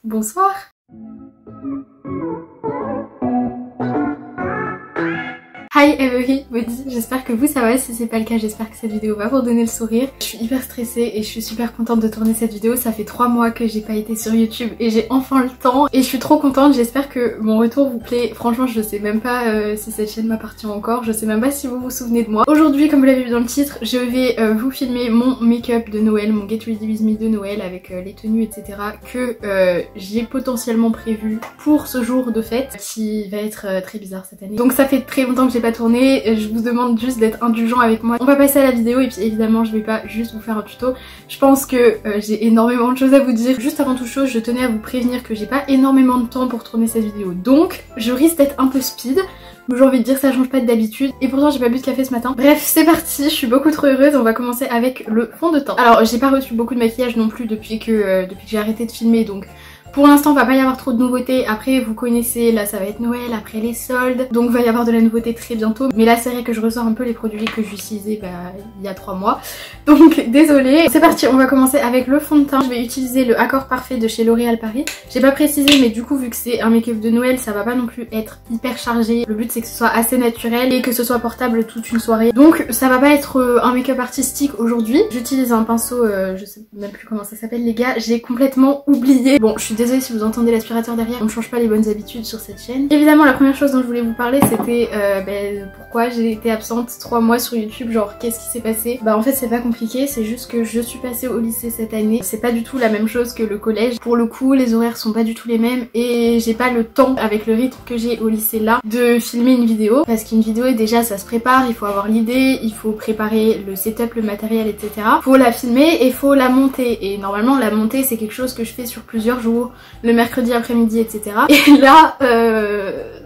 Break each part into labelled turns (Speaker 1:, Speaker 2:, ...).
Speaker 1: Bonsoir. Hi everybody, j'espère que vous ça va, si c'est pas le cas j'espère que cette vidéo va vous donner le sourire. Je suis hyper stressée et je suis super contente de tourner cette vidéo, ça fait 3 mois que j'ai pas été sur YouTube et j'ai enfin le temps et je suis trop contente, j'espère que mon retour vous plaît. Franchement je sais même pas si cette chaîne m'appartient encore, je sais même pas si vous vous souvenez de moi. Aujourd'hui comme vous l'avez vu dans le titre, je vais vous filmer mon make-up de Noël, mon Get Ready With Me de Noël avec les tenues etc. que j'ai potentiellement prévu pour ce jour de fête qui va être très bizarre cette année. Donc ça fait très longtemps que j'ai pas tourné, je vous demande juste d'être indulgent avec moi. On va passer à la vidéo et puis évidemment je vais pas juste vous faire un tuto. Je pense que j'ai énormément de choses à vous dire. Juste avant toute chose, je tenais à vous prévenir que j'ai pas énormément de temps pour tourner cette vidéo. Donc je risque d'être un peu speed. J'ai envie de dire ça change pas d'habitude et pourtant j'ai pas bu de café ce matin. Bref c'est parti, je suis beaucoup trop heureuse, on va commencer avec le fond de teint. Alors j'ai pas reçu beaucoup de maquillage non plus depuis que j'ai arrêté de filmer, donc pour l'instant va pas y avoir trop de nouveautés. Après vous connaissez, là ça va être Noël, après les soldes, donc va y avoir de la nouveauté très bientôt. Mais là c'est vrai que je ressors un peu les produits que j'utilisais il y a 3 mois, donc désolée. C'est parti, on va commencer avec le fond de teint. Je vais utiliser le Accord Parfait de chez L'Oréal Paris. J'ai pas précisé mais du coup vu que c'est un make-up de Noël ça va pas non plus être hyper chargé. Le but c'est que ce soit assez naturel et que ce soit portable toute une soirée. Donc ça va pas être un make-up artistique aujourd'hui. J'utilise un pinceau, je sais même plus comment ça s'appelle les gars, j'ai complètement oublié. Bon je suis désolée si vous entendez l'aspirateur derrière, on ne change pas les bonnes habitudes sur cette chaîne. Évidemment la première chose dont je voulais vous parler c'était pourquoi j'ai été absente 3 mois sur YouTube, genre qu'est-ce qui s'est passé. Bah en fait c'est pas compliqué, c'est juste que je suis passée au lycée cette année. C'est pas du tout la même chose que le collège. Pour le coup les horaires sont pas du tout les mêmes et j'ai pas le temps avec le rythme que j'ai au lycée là de filmer une vidéo. Parce qu'une vidéo déjà ça se prépare, il faut avoir l'idée, il faut préparer le setup, le matériel etc. Faut la filmer et faut la monter. Et normalement la montée c'est quelque chose que je fais sur plusieurs jours, le mercredi après-midi etc. Et là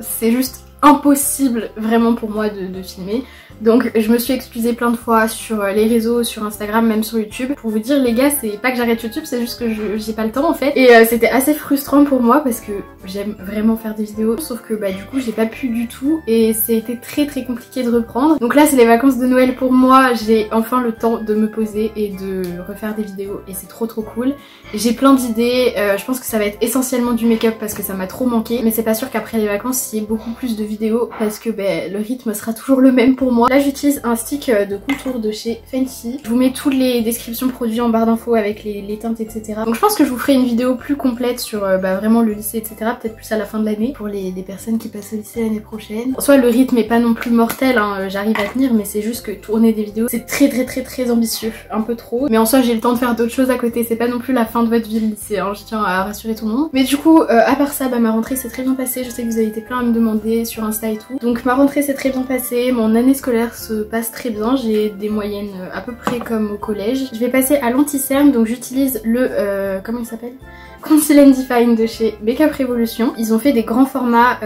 Speaker 1: c'est juste impossible vraiment pour moi de filmer. Donc je me suis excusée plein de fois sur les réseaux, sur Instagram, même sur YouTube. Pour vous dire les gars, c'est pas que j'arrête YouTube, c'est juste que j'ai pas le temps en fait. Et c'était assez frustrant pour moi parce que j'aime vraiment faire des vidéos. Sauf que bah du coup j'ai pas pu du tout et c'était très compliqué de reprendre. Donc là c'est les vacances de Noël pour moi, j'ai enfin le temps de me poser et de refaire des vidéos et c'est trop cool. J'ai plein d'idées, je pense que ça va être essentiellement du make-up parce que ça m'a trop manqué. Mais c'est pas sûr qu'après les vacances il y ait beaucoup plus de vidéos parce que le rythme sera toujours le même pour moi. Là j'utilise un stick de contour de chez Fenty. Je vous mets toutes les descriptions produits en barre d'infos avec les teintes etc. Donc je pense que je vous ferai une vidéo plus complète sur vraiment le lycée etc. Peut-être plus à la fin de l'année pour les personnes qui passent au lycée l'année prochaine. Soit le rythme est pas non plus mortel, hein, j'arrive à tenir, mais c'est juste que tourner des vidéos c'est très ambitieux, un peu trop. Mais en soi j'ai le temps de faire d'autres choses à côté, c'est pas non plus la fin de votre vie le lycée, hein, je tiens à rassurer tout le monde. Mais du coup à part ça ma rentrée s'est très bien passée, je sais que vous avez été plein à me demander sur Insta et tout. Donc ma rentrée s'est très bien passée, mon année scolaire se passe très bien, j'ai des moyennes à peu près comme au collège. Je vais passer à l'anti-cerne, donc j'utilise le comment il s'appelle, Conceal and Define de chez Makeup Revolution. Ils ont fait des grands formats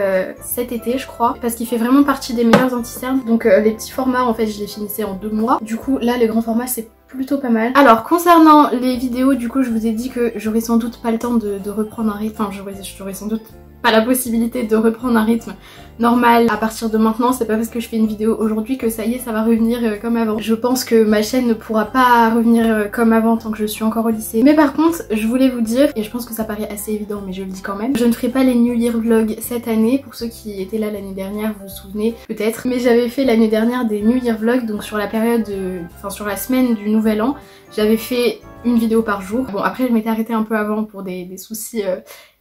Speaker 1: cet été je crois, parce qu'il fait vraiment partie des meilleurs anti-cernes. Donc les petits formats en fait je les finissais en 2 mois. Du coup là les grands formats c'est plutôt pas mal. Alors concernant les vidéos du coup je vous ai dit que j'aurais sans doute pas le temps de reprendre un rythme, enfin j'aurais sans doute pas la possibilité de reprendre un rythme normal à partir de maintenant. C'est pas parce que je fais une vidéo aujourd'hui que ça y est ça va revenir comme avant. Je pense que ma chaîne ne pourra pas revenir comme avant tant que je suis encore au lycée. Mais par contre je voulais vous dire, et je pense que ça paraît assez évident mais je le dis quand même, je ne ferai pas les New Year vlogs cette année. Pour ceux qui étaient là l'année dernière vous vous souvenez peut-être, mais j'avais fait l'année dernière des New Year vlogs, donc sur la période enfin sur la semaine du nouvel an j'avais fait une vidéo par jour. Bon après je m'étais arrêtée un peu avant pour des soucis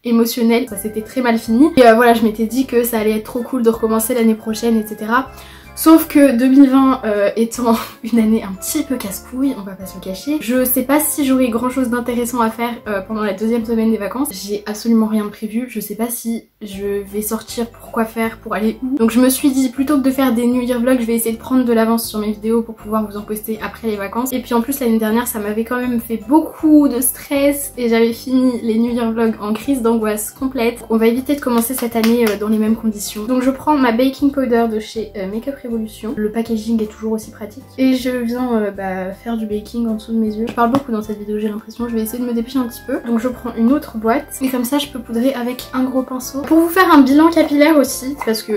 Speaker 1: émotionnel, ça s'était très mal fini et voilà je m'étais dit que ça allait être trop cool de recommencer l'année prochaine etc. Sauf que 2020 étant une année un petit peu casse-couille, on va pas se le cacher, je sais pas si j'aurai grand chose d'intéressant à faire pendant la 2e semaine des vacances. J'ai absolument rien de prévu, je sais pas si je vais sortir, pour quoi faire, pour aller où. Donc je me suis dit plutôt que de faire des New Year vlogs, je vais essayer de prendre de l'avance sur mes vidéos pour pouvoir vous en poster après les vacances. Et puis en plus l'année dernière ça m'avait quand même fait beaucoup de stress et j'avais fini les New Year vlogs en crise d'angoisse complète. On va éviter de commencer cette année dans les mêmes conditions. Donc je prends ma baking powder de chez Makeup Revolution. Le packaging est toujours aussi pratique. Et je viens faire du baking en dessous de mes yeux. Je parle beaucoup dans cette vidéo, j'ai l'impression. Je vais essayer de me dépêcher un petit peu. Donc je prends une autre boîte et comme ça je peux poudrer avec un gros pinceau. Pour vous faire un bilan capillaire aussi, parce que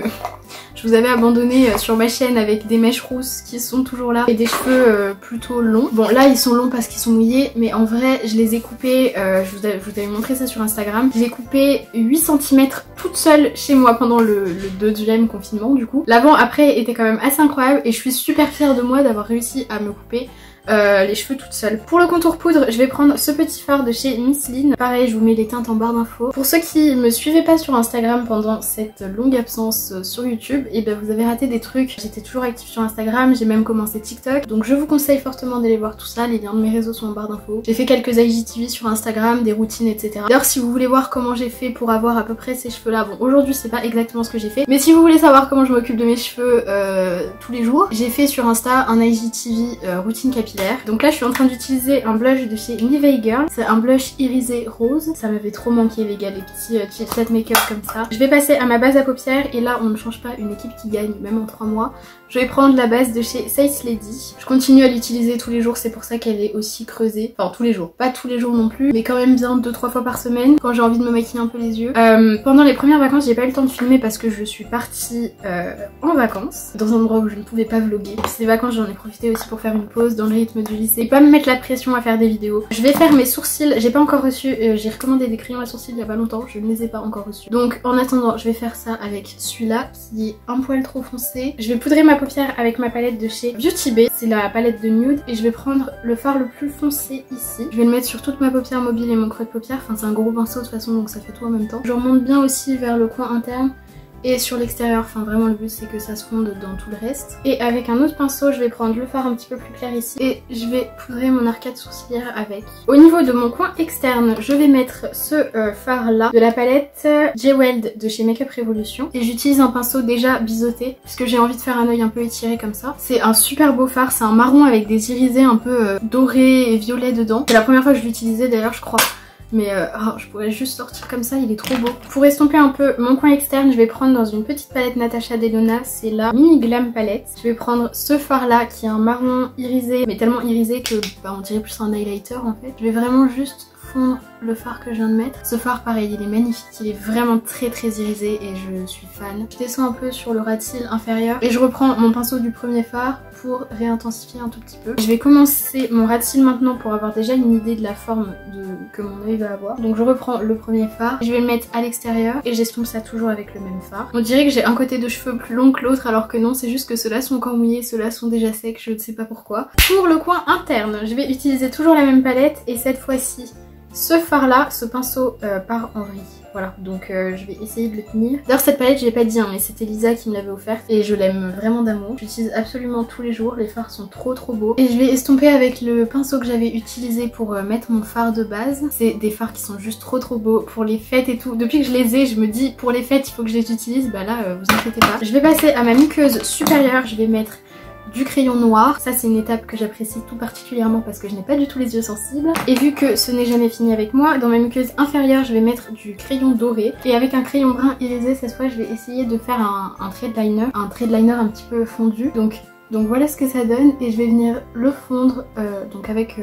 Speaker 1: je vous avais abandonné sur ma chaîne avec des mèches rousses qui sont toujours là et des cheveux plutôt longs. Bon là ils sont longs parce qu'ils sont mouillés, mais en vrai je les ai coupés, je vous avais montré ça sur Instagram. Je les ai coupés 8 cm toute seule chez moi pendant le deuxième confinement du coup. L'avant après était quand même assez incroyable et je suis super fière de moi d'avoir réussi à me couper les cheveux toute seule. Pour le contour poudre, je vais prendre ce petit fard de chez Miss Lynn. Pareil, je vous mets les teintes en barre d'infos. Pour ceux qui me suivaient pas sur Instagram pendant cette longue absence sur YouTube, et ben vous avez raté des trucs. J'étais toujours active sur Instagram, j'ai même commencé TikTok. Donc je vous conseille fortement d'aller voir tout ça. Les liens de mes réseaux sont en barre d'infos. J'ai fait quelques IGTV sur Instagram, des routines, etc. D'ailleurs, si vous voulez voir comment j'ai fait pour avoir à peu près ces cheveux là, bon aujourd'hui c'est pas exactement ce que j'ai fait, mais si vous voulez savoir comment je m'occupe de mes cheveux tous les jours, j'ai fait sur Insta un IGTV routine capillaire. Donc là je suis en train d'utiliser un blush de chez Nivea Girl. C'est un blush irisé rose. Ça m'avait trop manqué les gars, les petits chipset make-up comme ça. Je vais passer à ma base à paupières et là on ne change pas une équipe qui gagne même en 3 mois. Je vais prendre la base de chez Sace Lady. Je continue à l'utiliser tous les jours, c'est pour ça qu'elle est aussi creusée. Enfin tous les jours, pas tous les jours non plus, mais quand même bien 2-3 fois par semaine quand j'ai envie de me maquiller un peu les yeux. Pendant les premières vacances j'ai pas eu le temps de filmer parce que je suis partie en vacances dans un endroit où je ne pouvais pas vlogger. Puis ces vacances j'en ai profité aussi pour faire une pause dans le rythme du lycée et pas me mettre la pression à faire des vidéos. Je vais faire mes sourcils, j'ai pas encore reçu, j'ai recommandé des crayons à sourcils il y a pas longtemps, je ne les ai pas encore reçus. Donc en attendant je vais faire ça avec celui-là qui est un poil trop foncé. Je vais poudrer ma paupière avec ma palette de chez Beauty Bay, c'est la palette de nude et je vais prendre le fard le plus foncé ici. Je vais le mettre sur toute ma paupière mobile et mon creux de paupière, enfin c'est un gros pinceau de toute façon donc ça fait tout en même temps. Je remonte bien aussi vers le coin interne et sur l'extérieur, enfin vraiment le but c'est que ça se fonde dans tout le reste. Et avec un autre pinceau je vais prendre le fard un petit peu plus clair ici et je vais poudrer mon arcade sourcilière avec. Au niveau de mon coin externe je vais mettre ce fard là de la palette Jeweled de chez Makeup Revolution et j'utilise un pinceau déjà biseauté parce que j'ai envie de faire un œil un peu étiré comme ça. C'est un super beau fard, c'est un marron avec des irisés un peu dorés et violets dedans. C'est la première fois que je l'utilisais d'ailleurs je crois. Mais je pourrais juste sortir comme ça, il est trop beau. Pour estomper un peu mon coin externe, je vais prendre dans une petite palette Natasha Denona, c'est la Mini Glam palette. Je vais prendre ce fard là qui est un marron irisé, mais tellement irisé que on dirait plus un highlighter en fait. Je vais vraiment juste fondre le fard que je viens de mettre. Ce fard pareil il est magnifique, il est vraiment très irisé et je suis fan. Je descends un peu sur le ras de cils inférieur et je reprends mon pinceau du premier fard pour réintensifier un tout petit peu. Je vais commencer mon ras de cils maintenant pour avoir déjà une idée de la forme que mon œil va avoir. Donc je reprends le premier fard, je vais le mettre à l'extérieur et j'estompe ça toujours avec le même fard. On dirait que j'ai un côté de cheveux plus long que l'autre alors que non, c'est juste que ceux-là sont encore mouillés, ceux-là sont déjà secs, je ne sais pas pourquoi. Pour le coin interne, je vais utiliser toujours la même palette et cette fois-ci ce fard là, ce pinceau part en vrille. Voilà, donc je vais essayer de le tenir. D'ailleurs cette palette je l'ai pas dit hein, mais c'était Lisa qui me l'avait offerte et je l'aime vraiment d'amour. J'utilise absolument tous les jours, les fards sont trop beaux. Et je vais estomper avec le pinceau que j'avais utilisé pour mettre mon fard de base. C'est des fards qui sont juste trop beaux pour les fêtes et tout. Depuis que je les ai, je me dis pour les fêtes il faut que je les utilise, bah là vous inquiétez pas. Je vais passer à ma muqueuse supérieure, je vais mettre du crayon noir. Ça c'est une étape que j'apprécie tout particulièrement parce que je n'ai pas du tout les yeux sensibles. Et vu que ce n'est jamais fini avec moi, dans ma muqueuse inférieure je vais mettre du crayon doré. Et avec un crayon brun irisé cette fois je vais essayer de faire un trait de liner. Un trait de liner un petit peu fondu. Donc voilà ce que ça donne et je vais venir le fondre donc avec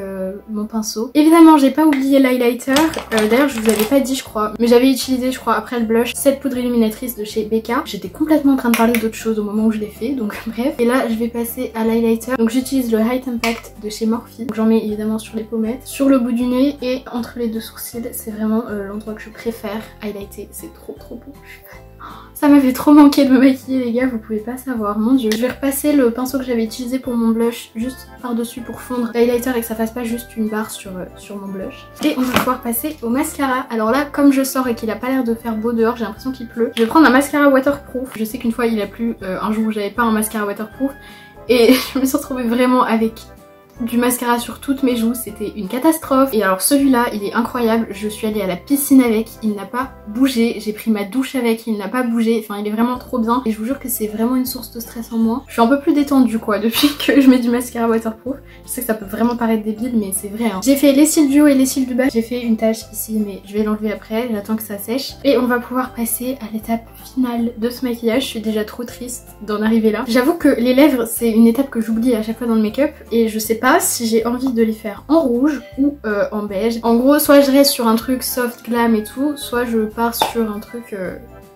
Speaker 1: mon pinceau. Évidemment j'ai pas oublié l'highlighter, d'ailleurs je vous avais pas dit je crois, mais j'avais utilisé je crois après le blush cette poudre illuminatrice de chez Becca. J'étais complètement en train de parler d'autre chose au moment où je l'ai fait donc bref. Et là je vais passer à l'highlighter, donc j'utilise le Height Impact de chez Morphe. Donc j'en mets évidemment sur les pommettes, sur le bout du nez et entre les deux sourcils. C'est vraiment l'endroit que je préfère highlighter, c'est trop beau, je suis fan. Ça m'avait trop manqué de me maquiller les gars, vous pouvez pas savoir, mon dieu. Je vais repasser le pinceau que j'avais utilisé pour mon blush juste par dessus pour fondre l'highlighter et que ça fasse pas juste une barre sur mon blush. Et on va pouvoir passer au mascara. Alors là comme je sors et qu'il a pas l'air de faire beau dehors, j'ai l'impression qu'il pleut. Je vais prendre un mascara waterproof. Je sais qu'une fois il a plu un jour où j'avais pas un mascara waterproof et je me suis retrouvée vraiment avec du mascara sur toutes mes joues, c'était une catastrophe. Et alors celui-là, il est incroyable, je suis allée à la piscine avec, il n'a pas bougé, j'ai pris ma douche avec, il n'a pas bougé, enfin il est vraiment trop bien. Et je vous jure que c'est vraiment une source de stress en moins. Je suis un peu plus détendue quoi, depuis que je mets du mascara waterproof. Je sais que ça peut vraiment paraître débile, mais c'est vrai hein. J'ai fait les cils du haut et les cils du bas, j'ai fait une tache ici, mais je vais l'enlever après, j'attends que ça sèche. Et on va pouvoir passer à l'étape finale de ce maquillage, je suis déjà trop triste d'en arriver là. J'avoue que les lèvres, c'est une étape que j'oublie à chaque fois dans le make-up, et je sais pas si j'ai envie de les faire en rouge ou en beige. En gros, soit je reste sur un truc soft glam et tout, soit je pars sur un truc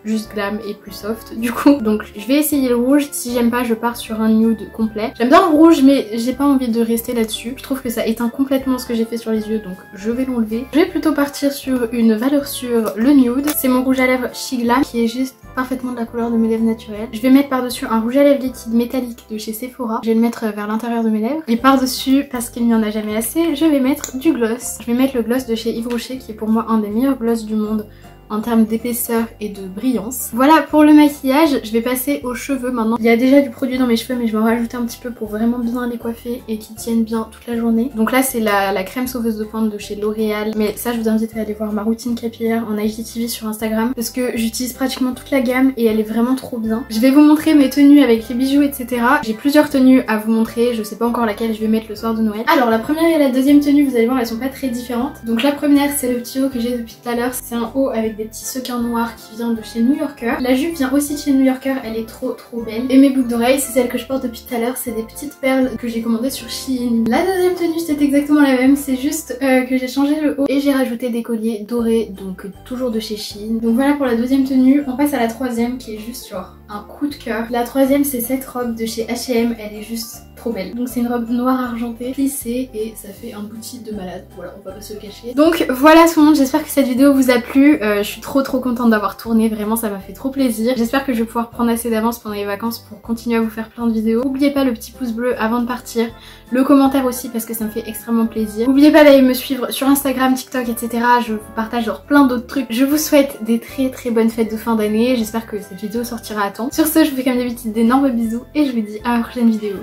Speaker 1: juste glam et plus soft du coup. Donc je vais essayer le rouge, si j'aime pas je pars sur un nude complet. J'aime bien le rouge mais j'ai pas envie de rester là-dessus. Je trouve que ça éteint complètement ce que j'ai fait sur les yeux, donc je vais l'enlever. Je vais plutôt partir sur une valeur sûre, le nude. C'est mon rouge à lèvres She Glam qui est juste parfaitement de la couleur de mes lèvres naturelles. Je vais mettre par-dessus un rouge à lèvres liquide métallique de chez Sephora. Je vais le mettre vers l'intérieur de mes lèvres. Et par-dessus, parce qu'il n'y en a jamais assez, je vais mettre du gloss. Je vais mettre le gloss de chez Yves Rocher qui est pour moi un des meilleurs gloss du monde en termes d'épaisseur et de brillance. Voilà pour le maquillage, je vais passer aux cheveux maintenant. Il y a déjà du produit dans mes cheveux mais je vais en rajouter un petit peu pour vraiment bien les coiffer et qu'ils tiennent bien toute la journée. Donc là c'est la crème sauveuse de pointe de chez L'Oréal, mais ça je vous invite à aller voir ma routine capillaire en IGTV sur Instagram parce que j'utilise pratiquement toute la gamme et elle est vraiment trop bien. Je vais vous montrer mes tenues avec les bijoux etc. J'ai plusieurs tenues à vous montrer, je sais pas encore laquelle je vais mettre le soir de Noël. Alors la première et la deuxième tenue, vous allez voir, elles sont pas très différentes. Donc la première c'est le petit haut que j'ai depuis tout à l'heure, c'est un haut avec des petits sequins noirs qui vient de chez New Yorker. La jupe vient aussi de chez New Yorker, elle est trop belle. Et mes boucles d'oreilles, c'est celle que je porte depuis tout à l'heure, c'est des petites perles que j'ai commandées sur Shein. La deuxième tenue c'est exactement la même, c'est juste que j'ai changé le haut et j'ai rajouté des colliers dorés, donc toujours de chez Shein. Donc voilà pour la deuxième tenue. On passe à la troisième qui est juste genre un coup de cœur. La troisième c'est cette robe de chez H&M, elle est juste trop belle. Donc c'est une robe noire argentée, plissée et ça fait un bouti de malade. Voilà, on va pas se le cacher. Donc voilà tout le monde, j'espère que cette vidéo vous a plu. Je suis trop contente d'avoir tourné, vraiment ça m'a fait trop plaisir. J'espère que je vais pouvoir prendre assez d'avance pendant les vacances pour continuer à vous faire plein de vidéos. N'oubliez pas le petit pouce bleu avant de partir, le commentaire aussi parce que ça me fait extrêmement plaisir. N'oubliez pas d'aller me suivre sur Instagram, TikTok, etc. Je vous partage genre plein d'autres trucs. Je vous souhaite des très bonnes fêtes de fin d'année. J'espère que cette vidéo sortira à temps. Sur ce, je vous fais comme d'habitude d'énormes bisous et je vous dis à la prochaine vidéo.